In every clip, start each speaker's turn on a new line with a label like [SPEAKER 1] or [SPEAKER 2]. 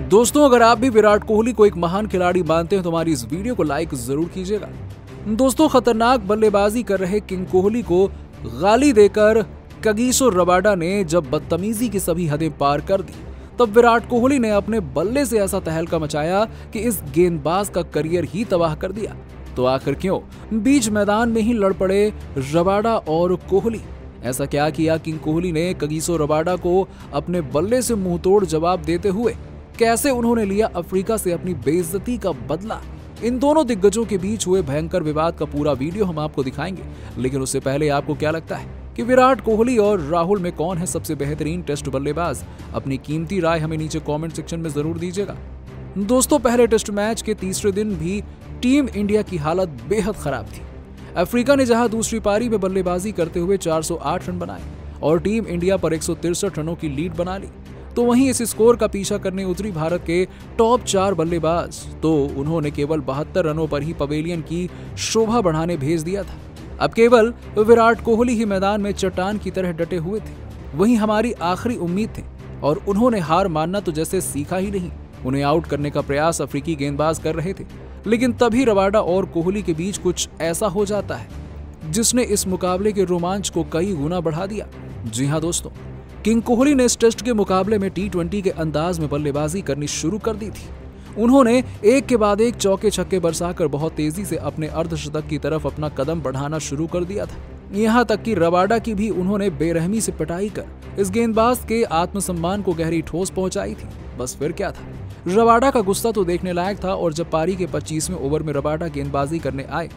[SPEAKER 1] दोस्तों, अगर आप भी विराट कोहली को एक महान खिलाड़ी मानते हैं तो हमारी इस वीडियो को लाइक जरूर कीजिएगा। दोस्तों, खतरनाक बल्लेबाजी कर रहे किंग कोहली को गाली देकर कगिसो रबाडा ने जब बदतमीजी की सभी हदें पार कर दी, तब विराट कोहली ने अपने बल्ले से ऐसा तहलका मचाया कि इस गेंदबाज का करियर ही तबाह कर दिया। तो आखिर क्यों बीच मैदान में ही लड़ पड़े रबाडा और कोहली? ऐसा क्या किया किंग कोहली ने कगिसो रबाडा को अपने बल्ले से मुंहतोड़ जवाब देते हुए? कैसे उन्होंने लिया अफ्रीका से अपनी बेइज्जती का बदला? इन दोनों दिग्गजों के बीच हुए भयंकर विवाद का पूरा वीडियो हम आपको दिखाएंगे। लेकिन उससे पहले आपको क्या लगता है कि विराट कोहली और राहुल में कौन है सबसे बेहतरीन टेस्ट बल्लेबाज? अपनी कीमती राय हमें नीचे कमेंट सेक्शन में जरूर दीजिएगा। दोस्तों, पहले टेस्ट मैच के तीसरे दिन भी टीम इंडिया की हालत बेहद खराब थी। अफ्रीका ने जहां दूसरी पारी में बल्लेबाजी करते हुए 408 रन बनाए और टीम इंडिया पर 163 रनों की लीड बना ली, तो वहीं इस स्कोर का पीछा करने उतरी भारत के टॉप 4 बल्लेबाज तो उन्होंने केवल 72 रनों पर ही पवेलियन की शोभा बढ़ाने भेज दिया था। अब केवल विराट कोहली ही मैदान में चट्टान की तरह डटे हुए थे। वहीं हमारी आखिरी उम्मीद थे और उन्होंने हार मानना तो जैसे सीखा ही नहीं। उन्हें आउट करने का प्रयास अफ्रीकी गेंदबाज कर रहे थे, लेकिन तभी रबाडा और कोहली के बीच कुछ ऐसा हो जाता है जिसने इस मुकाबले के रोमांच को कई गुना बढ़ा दिया। जी हां दोस्तों, किंग कोहली ने इस टेस्ट के मुकाबले में T20 के अंदाज में बल्लेबाजी करनी शुरू कर दी थी। उन्होंने एक के बाद एक चौके छक्के बरसाकर बहुत तेजी से अपने अर्धशतक की तरफ अपना कदम बढ़ाना शुरू कर दिया था। यहां तक कि रबाडा की भी उन्होंने बेरहमी से पिटाई कर इस गेंदबाज के आत्मसम्मान को गहरी ठोस पहुंचाई थी। बस फिर क्या था, रबाडा का गुस्सा तो देखने लायक था और जब पारी के 25वें ओवर में रबाडा गेंदबाजी करने आए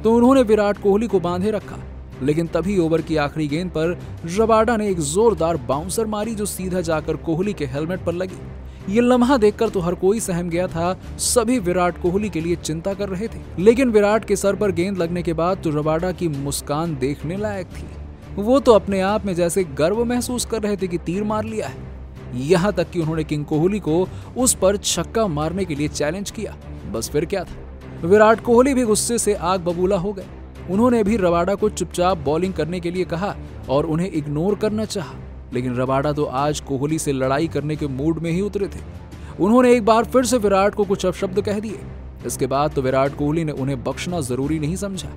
[SPEAKER 1] तो उन्होंने विराट कोहली को बांधे रखा। लेकिन तभी ओवर की आखिरी गेंद पर रबाडा ने एक जोरदार बाउंसर मारी जो सीधा जाकर कोहली के हेलमेट पर लगी। ये लम्हा देखकर तो हर कोई सहम गया था। सभी विराट कोहली के लिए चिंता कर रहे थे, लेकिन विराट के सर पर गेंद लगने के बाद तो रबाडा की मुस्कान देखने लायक थी। वो तो अपने आप में जैसे गर्व महसूस कर रहे थे कि तीर मार लिया है। यहां तक कि उन्होंने किंग कोहली को उस पर छक्का मारने के लिए चैलेंज किया। बस फिर क्या था, विराट कोहली भी गुस्से से आग बबूला हो गए। उन्होंने भी रबाडा को चुपचाप बॉलिंग करने के लिए कहा और उन्हें इग्नोर करना चाहा, लेकिन रबाडा तो आज कोहली से लड़ाई करने के मूड में ही उतरे थे। उन्होंने एक बार फिर से विराट को कुछ अपशब्द कह दिए। इसके बाद तो विराट कोहली ने उन्हें बख्शना जरूरी नहीं समझा।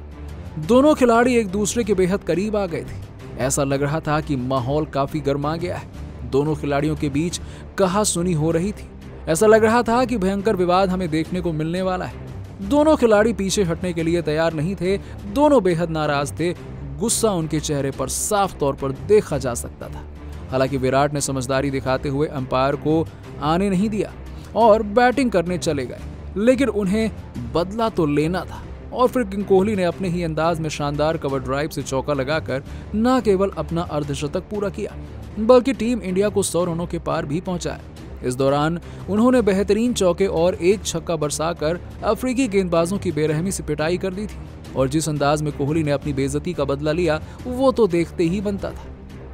[SPEAKER 1] दोनों खिलाड़ी एक दूसरे के बेहद करीब आ गए थे। ऐसा लग रहा था कि माहौल काफी गर्मा गया है। दोनों खिलाड़ियों के बीच कहा-सुनी हो रही थी। ऐसा लग रहा था कि भयंकर विवाद हमें देखने को मिलने वाला है। दोनों खिलाड़ी पीछे हटने के लिए तैयार नहीं थे। दोनों बेहद नाराज थे। गुस्सा उनके चेहरे पर साफ तौर पर देखा जा सकता था। हालांकि विराट ने समझदारी दिखाते हुए अंपायर को आने नहीं दिया और बैटिंग करने चले गए, लेकिन उन्हें बदला तो लेना था। और फिर किंग कोहली ने अपने ही अंदाज में शानदार कवर ड्राइव से चौका लगाकर न केवल अपना अर्धशतक पूरा किया, बल्कि टीम इंडिया को 100 रनों के पार भी पहुंचाया। इस दौरान उन्होंने बेहतरीन चौके और एक छक्का बरसाकर अफ्रीकी गेंदबाजों की बेरहमी से पिटाई कर दी थी। और जिस अंदाज में कोहली ने अपनी बेइज्जती का बदला लिया वो तो देखते ही बनता था।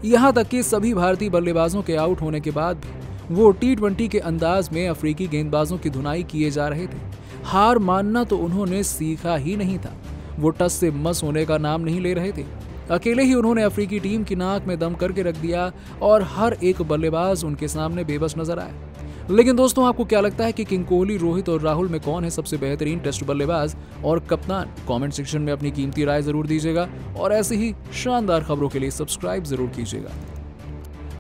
[SPEAKER 1] यहां तक कि सभी भारतीय बल्लेबाजों के आउट होने के बाद भी वो T20 के अंदाज में अफ्रीकी गेंदबाजों की धुनाई किए जा रहे थे। हार मानना तो उन्होंने सीखा ही नहीं था। वो टस से मस होने का नाम नहीं ले रहे थे। अकेले ही उन्होंने अफ्रीकी टीम की नाक में दम करके रख दिया और हर एक बल्लेबाज उनके सामने बेबस नजर आए। लेकिन दोस्तों, आपको क्या लगता है कि किंग कोहली, रोहित और राहुल में कौन है सबसे बेहतरीन टेस्ट बल्लेबाज और कप्तान? कमेंट सेक्शन में अपनी कीमती राय जरूर दीजिएगा और ऐसी ही शानदार खबरों के लिए सब्सक्राइब जरूर कीजिएगा।